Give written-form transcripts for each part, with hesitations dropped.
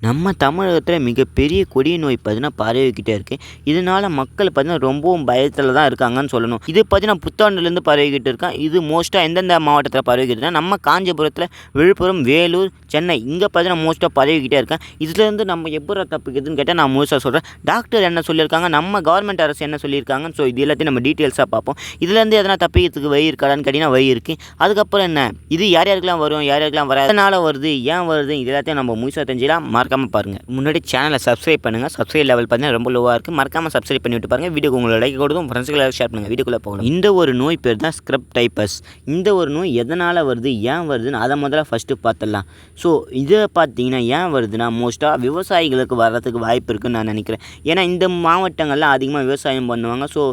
நம்ம தமிழகத்தில் மிகப்பெரிய கொடிய நோய் பார்த்தீங்கன்னா பரவிக்கிட்டே இருக்குது. இதனால் மக்கள் பார்த்தீங்கன்னா ரொம்பவும் பயத்தில் தான் இருக்காங்கன்னு சொல்லணும். இது பார்த்தீங்கன்னா புத்தாண்டுலேருந்து பரவிக்கிட்டு இருக்கான். இது மோஸ்ட்டாக எந்தெந்த மாவட்டத்தில் பரவிக்கிட்டுனா நம்ம காஞ்சிபுரத்தில், விழுப்புரம், வேலூர், சென்னை இங்கே பார்த்தீங்கன்னா மோஸ்ட்டாக பரவிக்கிட்டே இருக்கேன். இதுலேருந்து நம்ம எப்படி தப்பிக்கிறதுன்னு கேட்டால் நான் முழுசாக சொல்கிறேன். டாக்டர் என்ன சொல்லியிருக்காங்க, நம்ம கவர்மெண்ட் அரசு என்ன சொல்லியிருக்காங்க, ஸோ இது எல்லாத்தையும் நம்ம டீட்டெயில்ஸாக பார்ப்போம். இதுலேருந்து எதனா தப்பிக்கிறதுக்கு வழி இருக்காதான்னு கேட்டிங்கன்னா வழி இருக்குது. அதுக்கப்புறம் என்ன, இது யார் யாருக்கெல்லாம் வரும், யார் யாருக்கெல்லாம் வராது, எதனால் வருது, ஏன் வருது, இது எல்லாத்தையும் நம்ம முழுசாக தெரிஞ்சுக்கலாம். மறக்காமல் பாருங்கள். முன்னாடி சேனலை சப்ஸ்கிரைப் பண்ணுங்கள். சப்ஸ்கிரைப் லெவல் பார்த்தீங்கன்னா ரொம்ப லோவாக இருக்குது. மறக்காமல் சப்ஸ்கிரைப் பண்ணிவிட்டு பாருங்கள். வீடியோக்கு உங்களை லைக் கொடுத்தும் ஃப்ரெண்ட்ஸுக்கு ஷேர் பண்ணுங்கள். வீடியோக்குள்ளே போகணும். இந்த ஒரு நோய் பேர் தான் ஸ்க்ரப் டைப்பஸ். இந்த ஒரு நோய் எதனால் வருது, ஏன் வருதுன்னு அதை முதல்ல ஃபஸ்ட்டு பார்த்துடலாம். ஸோ இதை பார்த்தீங்கன்னா ஏன் வருதுன்னா மோஸ்ட்டாக விவசாயிகளுக்கு வர்றதுக்கு வாய்ப்பு இருக்குதுன்னு நான் நினைக்கிறேன். ஏன்னா இந்த மாவட்டங்களில் அதிகமாக விவசாயம் பண்ணுவாங்க. ஸோ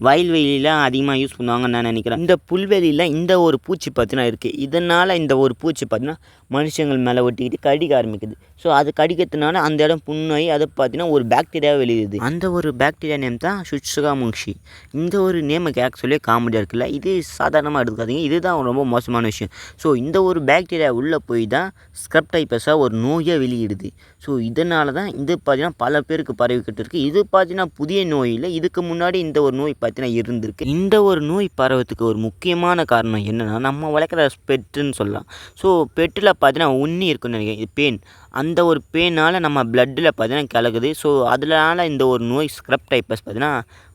வயல்வெளியில் அதிகமாக யூஸ் பண்ணுவாங்கன்னு நான் நினைக்கிறேன். இந்த புல்வெளியில் இந்த ஒரு பூச்சி பார்த்தீங்கன்னா இருக்குது. இதனால் இந்த ஒரு பூச்சி பார்த்தீங்கன்னா மனுஷங்கள் மேலே ஒட்டிக்கிட்டு கடிக்க ஆரம்பிக்குது. ஸோ அது கடிக்கிறதுனால அந்த இடம் புண்ணாகி அதை பார்த்தீங்கன்னா ஒரு பாக்டீரியா வெளியிடுது. அந்த ஒரு பாக்டீரியா நேம் தான் சுட்சுகாமுங்ஷி. இந்த ஒரு நேமுக்கு ஆக்சுவலி காமெடியாக இருக்குல்ல, இது சாதாரணமாக எடுக்காதீங்க. இதுதான் ரொம்ப மோசமான விஷயம். ஸோ இந்த ஒரு பாக்டீரியா உள்ளே போய் தான் ஸ்க்ரப் டைப்பஸாக ஒரு நோயை வெளியிடுது. ஸோ இதனால தான் இது பார்த்தீங்கன்னா பல பேருக்கு பரவிக்கிட்டு இருக்குது. இது பார்த்தீங்கன்னா புதிய நோய் இல்லை, இதுக்கு முன்னாடி இந்த ஒரு நோய் பார்த்தீங்கன்னா இருந்திருக்கு. இந்த ஒரு நோய் பரவத்துக்கு ஒரு முக்கியமான காரணம் என்னென்னா நம்ம வளர்க்குற பெட்டுன்னு சொல்லலாம். ஸோ பெட்டில் பார்த்தீங்கன்னா உண்ணி இருக்குன்னு நினைக்கிறேன், இது பேன். அந்த ஒரு பேனால் நம்ம பிளட்டில் பார்த்தீங்கன்னா கலக்குது. ஸோ அதனால இந்த ஒரு நோய் ஸ்க்ரப் டைப்பஸ் பார்த்தீங்கன்னா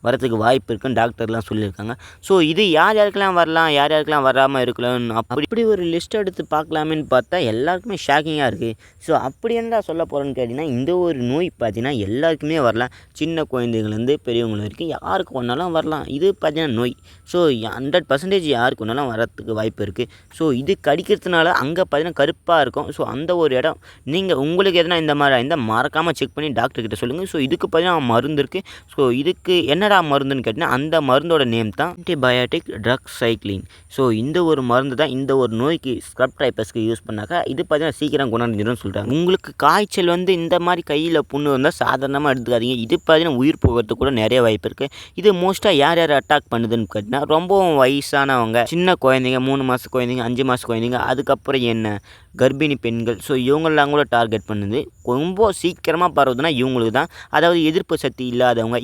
வரத்துக்கு வாய்ப்பு இருக்குன்னு டாக்டர்லாம் சொல்லியிருக்காங்க. ஸோ இது யார் யாருக்கெல்லாம் வரலாம், யார் யாருக்கெல்லாம் வராமல் இருக்கலாம், அப்படி ஒரு லிஸ்ட் எடுத்து பார்க்கலாமேன்னு பார்த்தா எல்லாருக்குமே ஷாக்கிங்காக இருக்குது. ஸோ அப்படி என்ன சொல்ல போகிறேன்னு கேட்டிங்கன்னா இந்த ஒரு நோய் பார்த்தீங்கன்னா எல்லாருக்குமே வரலாம். சின்ன குழந்தைங்கள்லேருந்து பெரியவங்க வரைக்கும் யாருக்கு ஒன்றாலும் வரலாம். இது பார்த்தீங்கன்னா நோய். ஸோ 100% யாருக்கு ஒன்றாலும் வரத்துக்கு வாய்ப்பு இருக்குது. ஸோ இது கடிக்கிறதுனால அங்கே பார்த்தீங்கன்னா கருப்பாக இருக்கும். ஸோ அந்த ஒரு இடம் நீங்கள் உங்களுக்கு எதனா இந்த மாதிரி இருந்தால் மறக்காமல் செக் பண்ணி டாக்டர்கிட்ட சொல்லுங்கள். ஸோ இதுக்கு பார்த்தீங்கன்னா மருந்து இருக்குது. ஸோ இதுக்கு என்னடா மருந்துன்னு கேட்டிங்கன்னா அந்த மருந்தோட நேம் தான் ஆன்டிபயோட்டிக் ட்ரக் சைக்ளின். ஸோ இந்த ஒரு மருந்து தான் இந்த ஒரு நோய்க்கு ஸ்க்ரப் டைப்பஸ்க்கு யூஸ் பண்ணாக்கா இது பார்த்தீங்கன்னா சீக்கிரம் குணமடைஞ்சிடும்னு சொல்கிறாங்க. உங்களுக்கு காய்ச்சல் இந்த மாதிரி கையில் புண்ணு வந்தால் சாதாரணமாக எடுத்துக்காதீங்க. இது பார்த்தீங்கன்னா உயிர் போகிறதுக்கு கூட நிறைய வாய்ப்பு இருக்குது. இது மோஸ்ட்டாக யார் யார் அட்டாக் பண்ணுதுன்னு கேட்டிங்கன்னா ரொம்பவும் வயசானவங்க, சின்ன குழந்தைங்க, 3 மாத குழந்தைங்க, 5 மாத குழந்தைங்க, அதுக்கப்புறம் என்ன கர்ப்பிணி பெண்கள். ஸோ இவங்கெல்லாம் கூட டார்கெட் பண்ணுது. ரொம்ப சீக்கிரமாக பரவுதுன்னா இவங்களுக்கு தான், அதாவது எதிர்ப்பு சக்தி இல்லாதவங்க,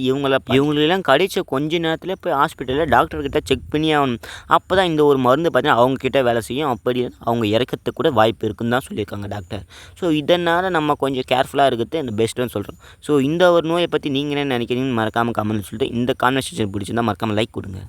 இவங்களெல்லாம் கடிச்ச கொஞ்ச நேரத்தில் போய் ஹாஸ்பிட்டலில் டாக்டர்கிட்ட செக் பண்ணி ஆகணும். அப்போ தான் இந்த ஒரு மருந்து பார்த்தீங்கன்னா அவங்கக்கிட்ட வேலை செய்யும். அப்படி அவங்க இறக்கிறதுக்கு கூட வாய்ப்பு இருக்குன்னு தான் சொல்லியிருக்காங்க டாக்டர். ஸோ இதனால் நம்ம கொஞ்சம் கேர்ஃபுல்லாக இருக்கிறது இந்த பெஸ்ட்டுன்னு சொல்கிறோம். ஸோ இந்த ஒரு நோயை பற்றி நீங்கள் என்ன நினைக்கிறீங்கன்னு மறக்காமல் கமெண்ட் சொல்லிட்டு இந்த கான்வர்சேஷன் பிடிச்சிருந்தால் மறக்காமல் லைக் கொடுங்க.